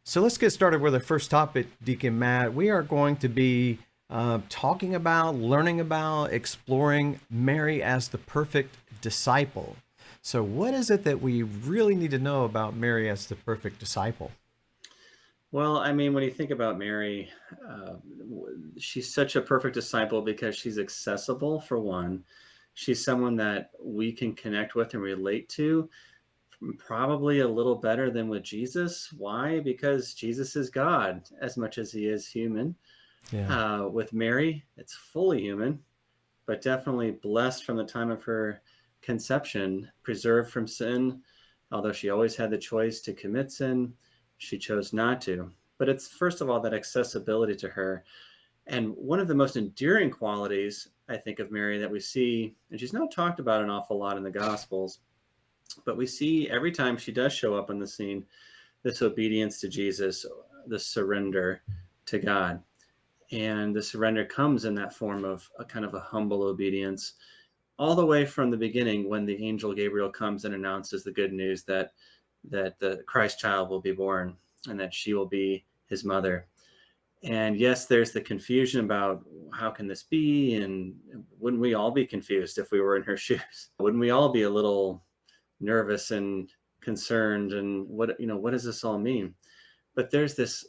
So let's get started with our first topic, Deacon Matt. We are going to be talking about, learning about, exploring Mary as the perfect disciple. So, what is it that we really need to know about Mary as the perfect disciple? Well, I mean, when you think about Mary, uh, she's such a perfect disciple because she's accessible, for one. She's someone that we can connect with and relate to, probably a little better than with Jesus. Why? Because Jesus is God as much as he is human. Yeah. With Mary, it's fully human, but definitely blessed from the time of her conception, preserved from sin. Although she always had the choice to commit sin, she chose not to. But it's first of all that accessibility to her. And one of the most endearing qualities, I think, of Mary that we see, and she's not talked about an awful lot in the Gospels, but we see every time she does show up on the scene, this obedience to Jesus, this surrender to God. And the surrender comes in that form of a kind of a humble obedience all the way from the beginning when the angel Gabriel comes and announces the good news that the Christ child will be born and that she will be his mother. And yes, there's the confusion about how can this be, and wouldn't we all be confused if we were in her shoes? Wouldn't we all be a little nervous and concerned and what does this all mean? But there's this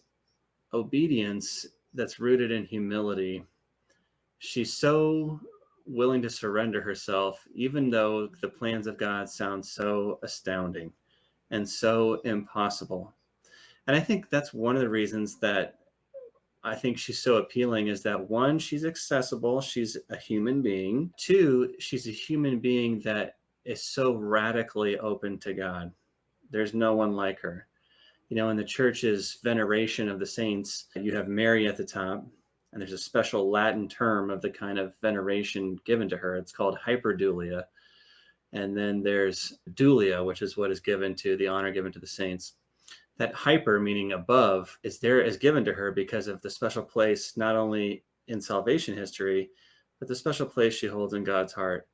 obedience that's rooted in humility. She's so willing to surrender herself, even though the plans of God sound so astounding and so impossible. And I think that's one of the reasons that I think she's so appealing is that one, she's accessible, she's a human being. Two, she's a human being that is so radically open to God. There's no one like her. In the church's veneration of the saints, you have Mary at the top, and there's a special Latin term of the kind of veneration given to her. It's called hyperdulia. And then there's dulia, which is what is given to the honor given to the saints. That hyper, meaning above, is given to her because of the special place, not only in salvation history, but the special place she holds in God's heart.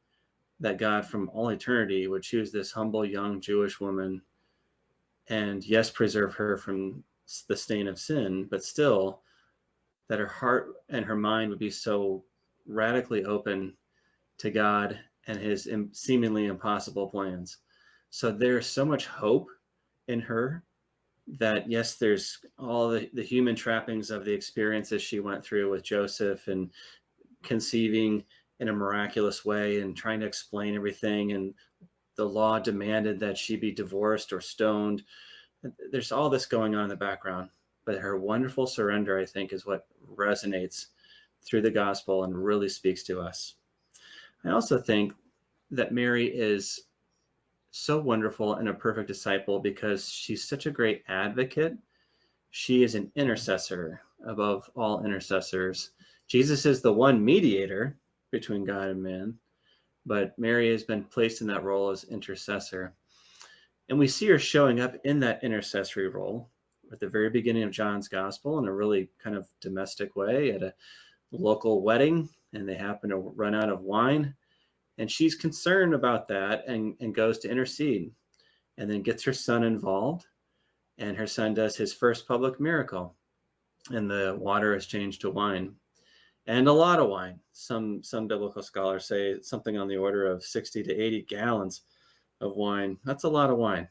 That God from all eternity would choose this humble young Jewish woman and, yes, preserve her from the stain of sin, but still that her heart and her mind would be so radically open to God and his seemingly impossible plans. So there's so much hope in her that, yes, there's all the human trappings of the experiences she went through with Joseph and conceiving in a miraculous way and trying to explain everything. And the law demanded that she be divorced or stoned. There's all this going on in the background, but her wonderful surrender, I think, is what resonates through the gospel and really speaks to us. I also think that Mary is so wonderful and a perfect disciple because she's such a great advocate. She is an intercessor above all intercessors. Jesus is the one mediator between God and man, but Mary has been placed in that role as intercessor. And we see her showing up in that intercessory role at the very beginning of John's gospel in a really kind of domestic way at a local wedding, and they happen to run out of wine. And she's concerned about that and goes to intercede and then gets her son involved. And her son does his first public miracle, and the water is changed to wine, and a lot of wine. Some biblical scholars say something on the order of 60 to 80 gallons of wine. That's a lot of wine.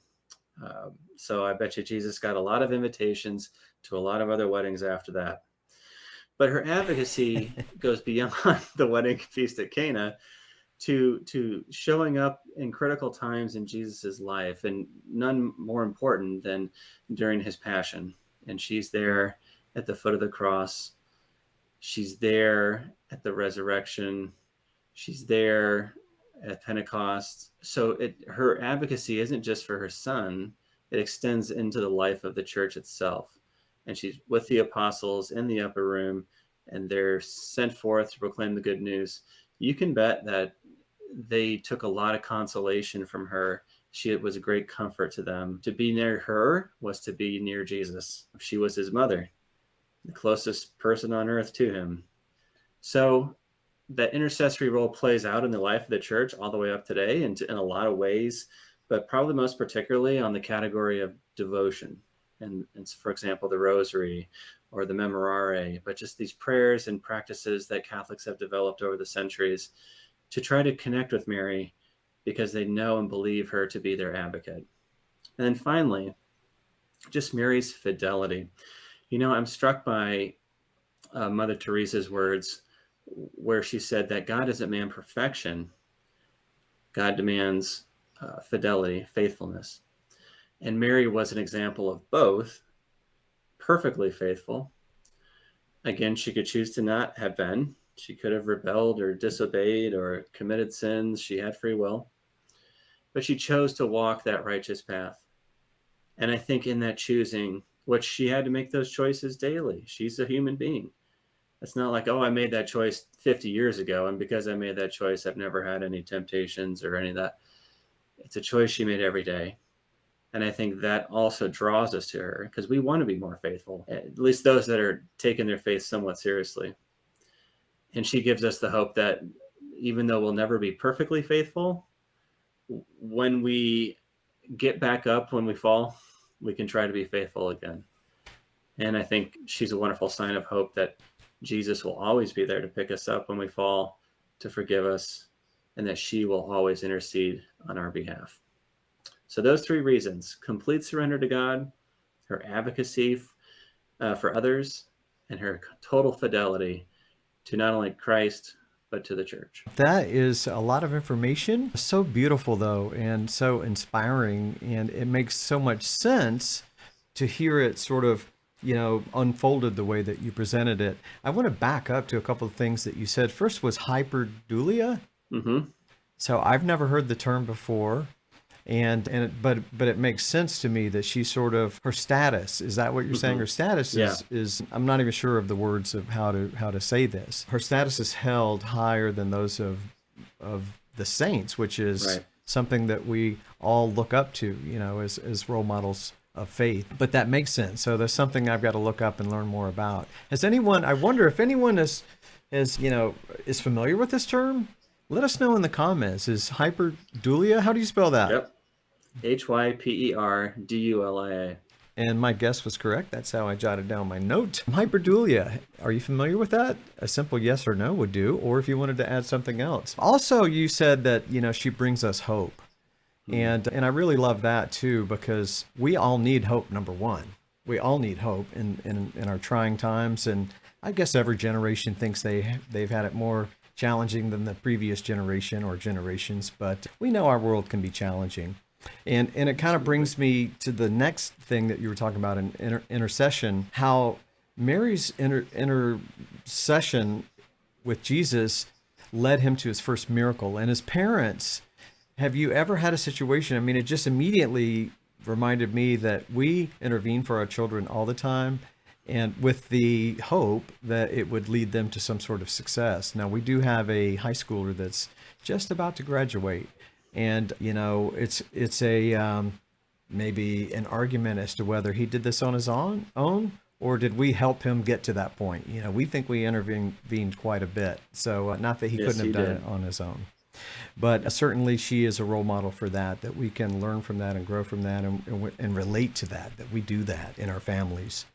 So I bet you Jesus got a lot of invitations to a lot of other weddings after that. But her advocacy goes beyond the wedding feast at Cana to showing up in critical times in Jesus's life, and none more important than during his passion. And she's there at the foot of the cross. She's there at the resurrection. She's there at Pentecost. So her advocacy isn't just for her son, it extends into the life of the church itself. And she's with the apostles in the upper room, and they're sent forth to proclaim the good news. You can bet that they took a lot of consolation from her. It was a great comfort to them. To be near her was to be near Jesus. She was his mother, the closest person on earth to him. So that intercessory role plays out in the life of the church all the way up today in a lot of ways, but probably most particularly on the category of devotion. and for example, the rosary or the memorare, but just these prayers and practices that Catholics have developed over the centuries to try to connect with Mary because they know and believe her to be their advocate. And then finally, just Mary's fidelity. I'm struck by Mother Teresa's words where she said that God doesn't demand perfection. God demands fidelity, faithfulness. And Mary was an example of both, perfectly faithful. Again, she could choose to not have been. She could have rebelled or disobeyed or committed sins. She had free will. But she chose to walk that righteous path. And I think in that choosing, which she had to make those choices daily. She's a human being. It's not like, oh, I made that choice 50 years ago, and because I made that choice, I've never had any temptations or any of that. It's a choice she made every day. And I think that also draws us to her because we want to be more faithful, at least those that are taking their faith somewhat seriously. And she gives us the hope that even though we'll never be perfectly faithful, when we get back up, when we fall, we can try to be faithful again. And I think she's a wonderful sign of hope that Jesus will always be there to pick us up when we fall, to forgive us, and that she will always intercede on our behalf. So those three reasons: complete surrender to God, her advocacy for others, and her total fidelity to not only Christ, but to the church. That is a lot of information. So beautiful, though, and so inspiring. And it makes so much sense to hear it sort of, unfolded the way that you presented it. I want to back up to a couple of things that you said. First was hyperdulia. Mm-hmm. So I've never heard the term before. But it makes sense to me that she sort of, her status, is that what you're saying? Her status is I'm not even sure of the words of how to say this. Her status is held higher than those of the saints, which is something that we all look up to, as role models of faith. But that makes sense. So there's something I've got to look up and learn more about. I wonder if anyone is familiar with this term? Let us know in the comments. Is hyperdulia, how do you spell that? Yep. Hyperdulia. And my guess was correct. That's how I jotted down my note. Hyperdulia. Are you familiar with that? A simple yes or no would do, or if you wanted to add something else. Also, you said that, she brings us hope. And I really love that too, because we all need hope, number one. We all need hope in our trying times. And I guess every generation thinks they've had it more challenging than the previous generation or generations, but we know our world can be challenging. And it kind of brings me to the next thing that you were talking about in intercession, how Mary's intercession with Jesus led him to his first miracle. And his parents, have you ever had a situation? I mean, it just immediately reminded me that we intervene for our children all the time, and with the hope that it would lead them to some sort of success. Now, we do have a high schooler that's just about to graduate. And, it's a maybe an argument as to whether he did this on his own, or did we help him get to that point? We think we intervened quite a bit. So not that he couldn't have done it on his own. But certainly she is a role model for that we can learn from that and grow from that and relate to that we do that in our families.